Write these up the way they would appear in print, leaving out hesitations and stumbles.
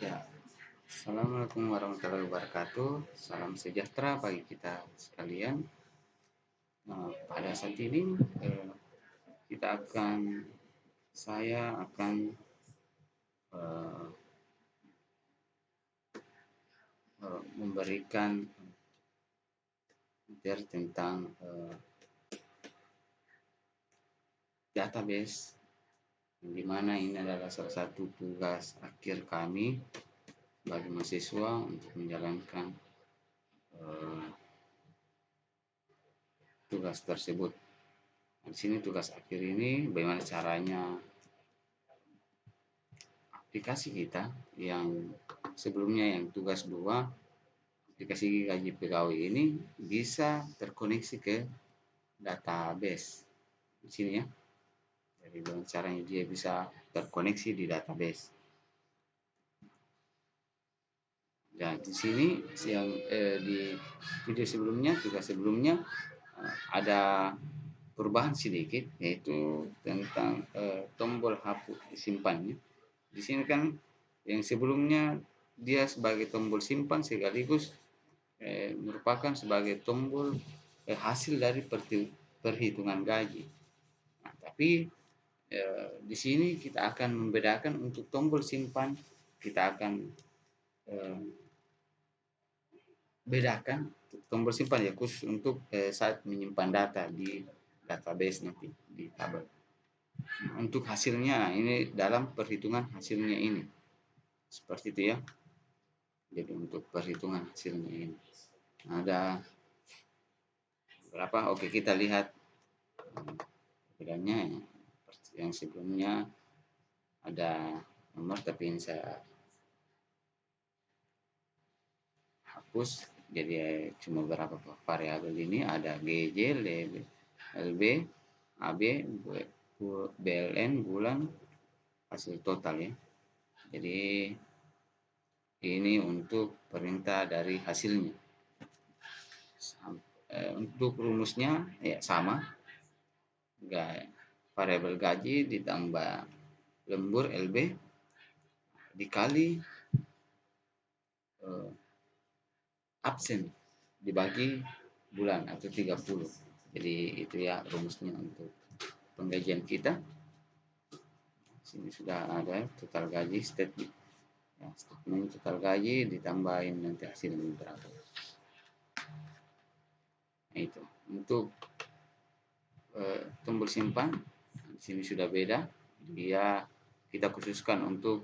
Ya, Assalamualaikum warahmatullahi wabarakatuh. Salam sejahtera bagi kita sekalian. Pada saat ini kita akan, saya akan eh, memberikan materi tentang database, di mana ini adalah salah satu tugas akhir kami bagi mahasiswa untuk menjalankan eh, tugas tersebut. Di sini tugas akhir ini bagaimana caranya aplikasi kita yang sebelumnya yang tugas 2, aplikasi gaji pegawai ini bisa terkoneksi ke database di sini ya. Jadi dengan caranya dia bisa terkoneksi di database. Dan di sini yang di video sebelumnya, tugas sebelumnya ada perubahan sedikit, yaitu tentang tombol hapus simpannya. Di sini kan yang sebelumnya dia sebagai tombol simpan sekaligus merupakan sebagai tombol hasil dari perhitungan gaji. Nah, tapi di sini kita akan membedakan untuk tombol simpan, kita akan bedakan tombol simpan ya khusus untuk saat menyimpan data di database nanti di tabel. Untuk hasilnya ini dalam perhitungan hasilnya ini seperti itu ya. Jadi untuk perhitungan hasilnya ini ada berapa? Oke, kita lihat bedanya ya. Yang sebelumnya ada nomor tapi ini saya hapus, jadi cuma berapa variabel ini, ada GJ, LB, AB, BLN, bulan, hasil total ya. Jadi ini untuk perintah dari hasilnya. Untuk rumusnya ya sama, variabel gaji ditambah lembur LB dikali absen dibagi bulan atau 30. Jadi itu ya rumusnya untuk penggajian kita. Sini sudah ada total gaji statement. Ya, statement total gaji ditambahin nanti hasilnya berapa. Nah, itu untuk tombol simpan di sini sudah beda. Dia kita khususkan untuk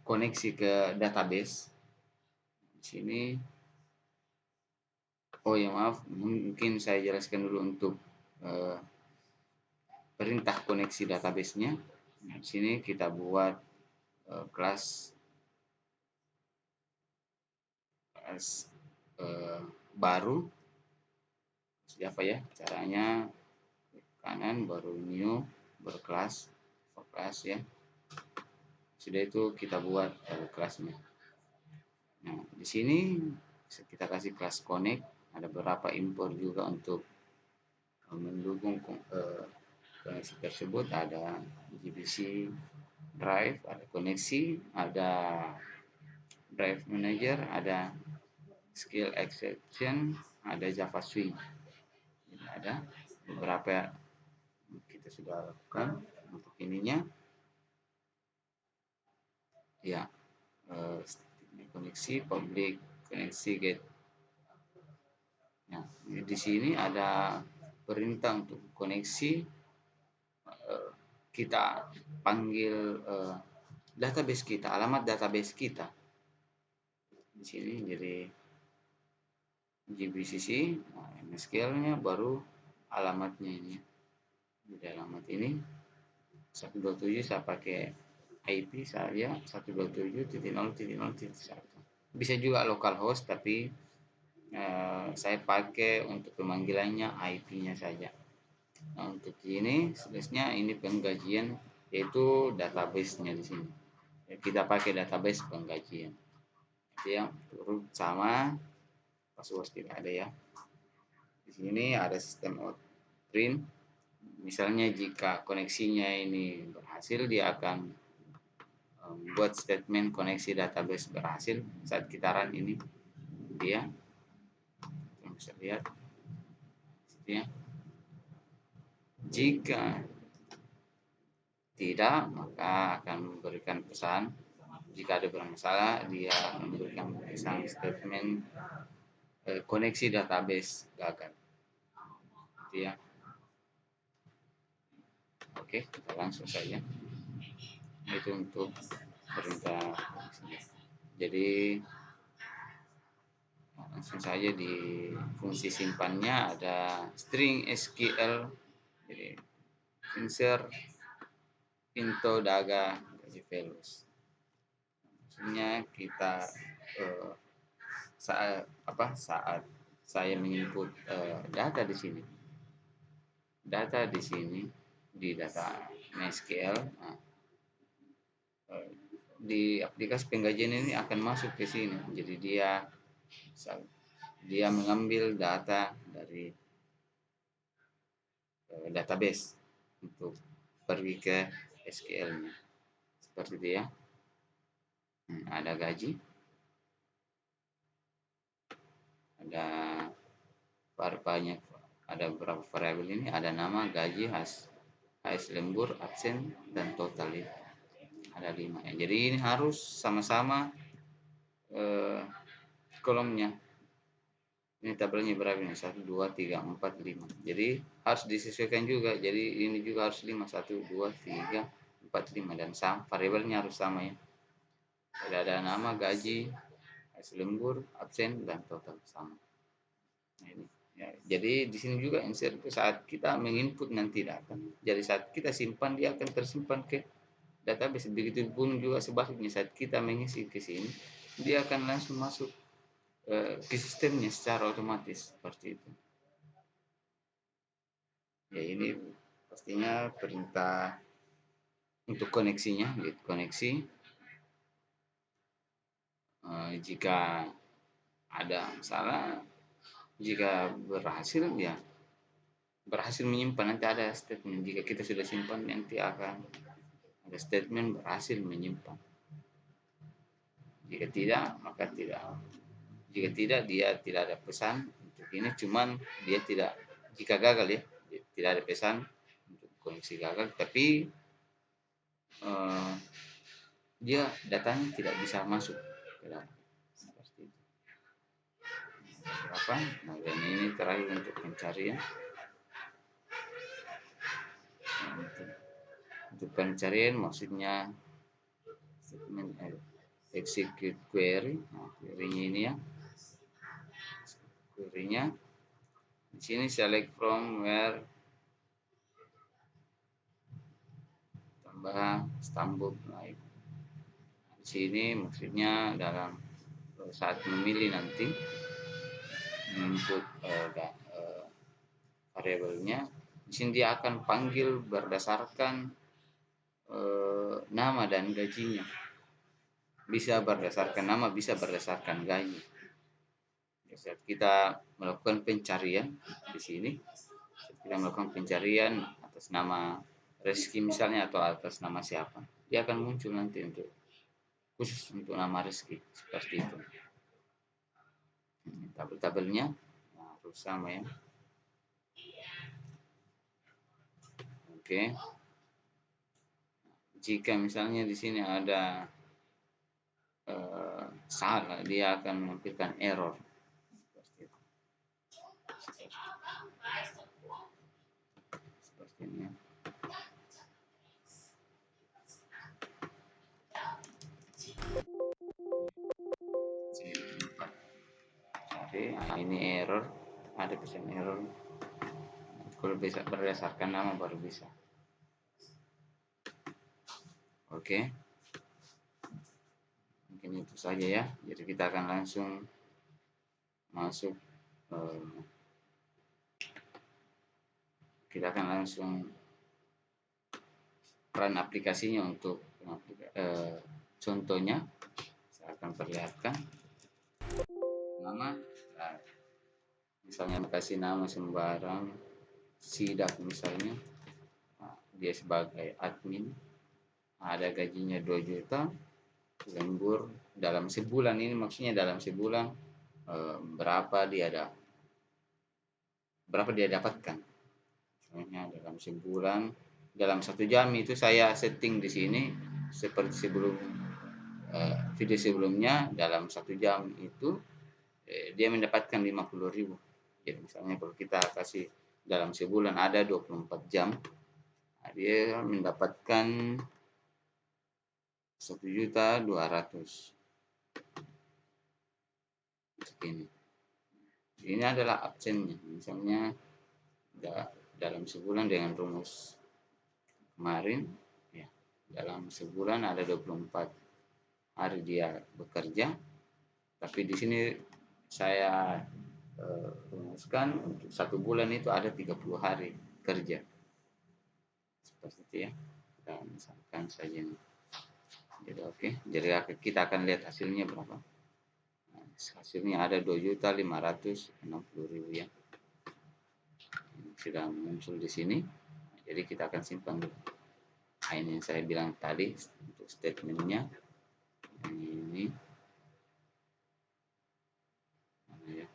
koneksi ke database. Di sini oh ya maaf, mungkin saya jelaskan dulu untuk perintah koneksi database-nya. Nah, di sini kita buat kelas baru. Siapa ya caranya? Kanan baru new, berkelas, kelas ya. Sudah itu kita buat kelasnya. Nah, di sini kita kasih kelas connect, ada beberapa import juga untuk mendukung koneksi tersebut, ada GBC drive, ada koneksi, ada drive manager, ada skill exception, ada Java Swing. Jadi ada beberapa kita sudah lakukan untuk ininya ya. Koneksi public, koneksi get. Nah, di sini ada perintah untuk koneksi, kita panggil database kita, alamat database kita di sini. Jadi GBCC, nah, MSQL-nya baru alamatnya ini. Jadi alamat ini 127 saya pakai IP saya 127.0.0.1. Bisa juga localhost tapi saya pakai untuk pemanggilannya IP-nya saja. Nah, untuk ini sebenarnya ini penggajian yaitu database-nya di sini. Kita pakai database penggajian. Itu yang turut sama, password tidak ada ya. Di sini ada sistem out print. Misalnya jika koneksinya ini berhasil, dia akan buat statement koneksi database berhasil saat kita run ini. Dia bisa lihat ya, jika tidak maka akan memberikan pesan. Jika ada bermasalah, dia memberikan pesan statement koneksi database gagal. Gitu ya. Oke, kita langsung saja. Itu untuk perintah. Jadi langsung saja di fungsi simpannya ada string SQL. Jadi insert into daga gaji values. Maksudnya kita saat saya menginput data di sini di data MySQL, di aplikasi penggajian ini akan masuk ke sini. Jadi dia mengambil data dari database untuk pergi ke SQL-nya. Seperti itu ya. Ada gaji, ada banyak, ada beberapa variabel ini, ada nama, gaji, HS lembur, absen, dan total itu ada 5 ya. Jadi ini harus sama-sama kolomnya. Ini tabelnya berapa ini? 1, 2, 3, 4, 5. Jadi harus disesuaikan juga. Jadi ini juga harus 5. 1, 2, 3, 4, 5. Dan variabelnya harus sama ya. Jadi ada nama, gaji, hasil lembur, absen, dan total sama. Nah, ini. Ya, jadi di sini juga insert itu saat kita menginput nanti data. Jadi saat kita simpan dia akan tersimpan ke database. Begitu pun juga sebaliknya saat kita mengisi ke sini dia akan langsung masuk ke sistemnya secara otomatis seperti itu. Ya ini pastinya perintah untuk koneksinya, gitu, koneksi. Jika ada masalah, jika berhasil ya berhasil menyimpan, nanti ada statement. Jika kita sudah simpan nanti akan ada statement berhasil menyimpan. Jika tidak maka tidak. Jika tidak dia tidak ada pesan untuk ini, cuman dia tidak, jika gagal ya tidak ada pesan untuk koneksi gagal, tapi dia datanya tidak bisa masuk ke dalam. Seperti itu. Apa? Nah, dan ini terakhir untuk pencarian. Untuk pencarian maksudnya statement execute query. Nah, query-nya ini ya. Query-nya di sini select from where tambah stambuk. Nah, di sini maksudnya dalam saat memilih nanti input variabelnya, di sini dia akan panggil berdasarkan nama dan gajinya. Bisa berdasarkan nama, bisa berdasarkan gaji. Saat kita melakukan pencarian di sini, kita melakukan pencarian atas nama Reski misalnya atau atas nama siapa, dia akan muncul nanti untuk khusus untuk nama Reski seperti itu. Tabel-tabelnya harus sama ya. Oke. Jika misalnya di sini ada salah, dia akan menampilkan error. Seperti ini. Jadi ini error, ada pesan error. Kalau bisa berdasarkan nama baru bisa. Oke. Mungkin itu saja ya. Jadi kita akan langsung masuk. Kita akan langsung run aplikasinya untuk contohnya. Saya akan perlihatkan nama. Nah, misalnya kasih nama sembarang sidak misalnya. Nah, dia sebagai admin. ada gajinya 2 juta, lembur dalam sebulan ini, maksudnya dalam sebulan berapa dia dapatkan. Misalnya dalam sebulan, dalam 1 jam itu saya setting di sini seperti sebelum video sebelumnya, dalam 1 jam itu dia mendapatkan 50.000. Jadi misalnya kalau kita kasih dalam sebulan ada 24 jam, dia mendapatkan 1.200.000 segini. Ini adalah absennya, misalnya dalam sebulan dengan rumus kemarin, ya, dalam sebulan ada 24 hari dia bekerja, tapi di sini saya rumuskan untuk 1 bulan itu ada 30 hari kerja. Seperti itu ya. Kita misalkan saja ini. Jadi oke. Jadi kita akan lihat hasilnya berapa. Nah, hasilnya ada 2.560.000 ya. Sudah muncul di sini. Jadi kita akan simpan dulu. Nah, ini yang saya bilang tadi untuk statementnya. Ini. Mana ya?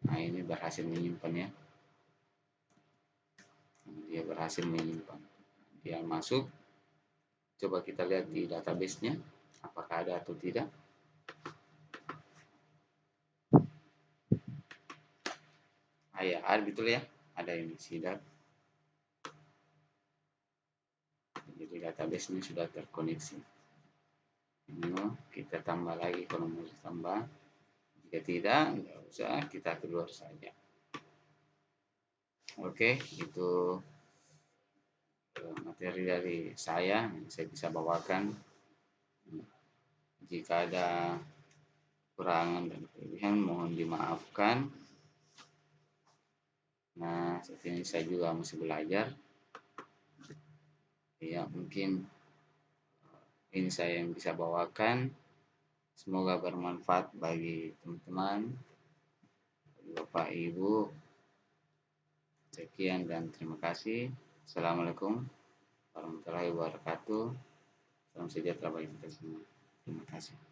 Nah, ini berhasil menyimpan ya. Dia berhasil menyimpan. Dia masuk. Coba kita lihat di database-nya apakah ada atau tidak. Ya, ada betul ya. Ada ini sidat. Jadi database-nya sudah terkoneksi. Ini kita tambah lagi kalau mau tambah. Jika tidak, enggak usah, kita keluar saja. Oke, itu materi dari saya yang saya bisa bawakan. Jika ada kekurangan dan kelebihan mohon dimaafkan. Nah, saat ini saya juga masih belajar. Ya, mungkin ini saya yang bisa bawakan. Semoga bermanfaat bagi teman-teman, Bapak Ibu. Sekian dan terima kasih. Assalamualaikum warahmatullahi wabarakatuh. Salam sejahtera bagi kita semua. Terima kasih.